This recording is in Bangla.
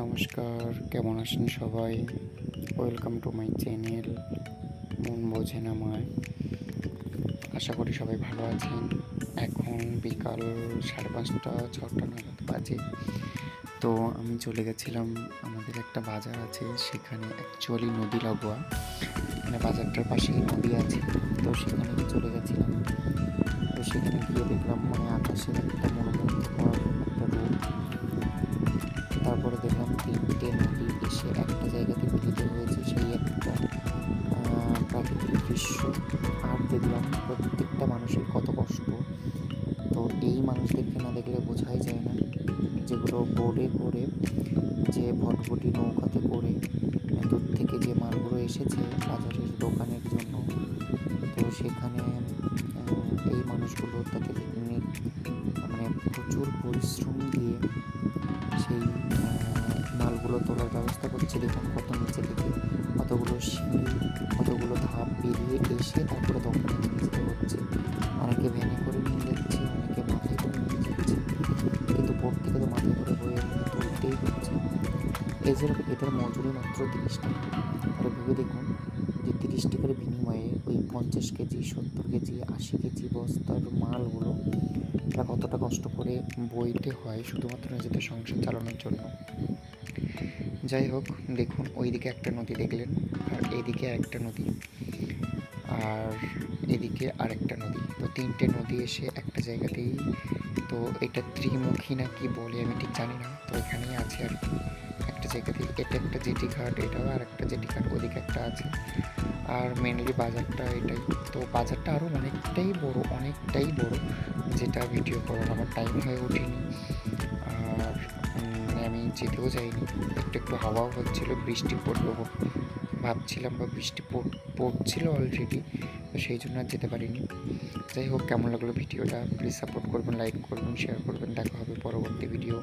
নমস্কার, কেমন আছেন সবাই? ওয়েলকাম টু মাই চ্যানেল মন বোঝে না মায়। আশা করি সবাই ভালো আছেন। এখন বিকাল 5:30 6টা নাগাদ বাজে। তো আমি চলে গেছিলাম, আমাদের একটা বাজার আছে, সেখানে অ্যাকচুয়ালি নদী লাগোয়া, মানে বাজারটার পাশেই নদী আছে। তো সেখানে চলে গেছিলাম। তো সেখানে গিয়ে দেখলাম মানে আকাশের একটা মনোমুগ্ধকর একটা রূপ। তারপরে দেখলাম 3টে নদী এসে একটা জায়গাতে মিলিত হয়েছে, সেই একটা প্রাকৃতিক দৃশ্য। আর দেখলাম প্রত্যেকটা মানুষের কত কষ্ট। তো এই মানুষদেরকে না দেখলে বোঝাই যায় না, যেগুলো বোটে করে, যে ভটভটি নৌকাতে করে দূর থেকে যে মালগুলো এসেছে বাজারের দোকানের জন্য। তো সেখানে এই মানুষগুলো তাদের মানে প্রচুর পরিশ্রম দিয়ে সেই মালগুলো তোলার ব্যবস্থা করছে। দেখুন কত নিচে থেকে কতগুলো সিঁড়ি, কতগুলো ধাপ পেরিয়ে এসে তারপরে দোকানে নিয়ে যেতে হচ্ছে। অনেকে ভ্যানে করে নিয়ে যাচ্ছে, অনেকে মাথায় করে নিয়ে যাচ্ছে, কিন্তু বোট থেকে তো মাথায় করে বয়ে তুলতেই হচ্ছে। এদের মজুরি মাত্র 30 টাকা। আর ভেবে দেখুন যে 30 টাকার বিনিময়ে ওই 50 কেজি 70 কেজি 80 কেজি বস্তার মালগুলো তারা কতটা কষ্ট করে বইতে হয় শুধুমাত্র নিজেদের সংসার চালানোর জন্য। যাই হোক, দেখুন ওইদিকে একটা নদী দেখলেন, আর এইদিকে আরেকটা নদী, আর এদিকে আরেকটা নদী। তো 3টে নদী এসে একটা জায়গাতেই, তো এটা ত্রিমুখী না কি বলে আমি ঠিক জানি না। তো এখানেই আছে আর কি, একটা জায়গাতেই। এটা একটা জেটি ঘাট, এটাও আর একটা জেটি ঘাট, ওদিকে একটা আছে। আর মেনলি বাজারটা এটাই। তো বাজারটা আরও অনেকটাই বড়, যেটা ভিডিও করার আমার টাইম হয়ে ওঠেনি। আর মানে আমি যেতেও যাইনি। একটু হাওয়াও হচ্ছিলো, বৃষ্টি পড়লো ভাবছিলাম, বা বৃষ্টি পড়ছিল অলরেডি, তো সেই জন্য আর যেতে পারিনি। যাই হোক, কেমন লাগলো ভিডিওটা প্লিজ সাপোর্ট করবেন, লাইক করবেন, শেয়ার করবেন। দেখা হবে পরবর্তী ভিডিও।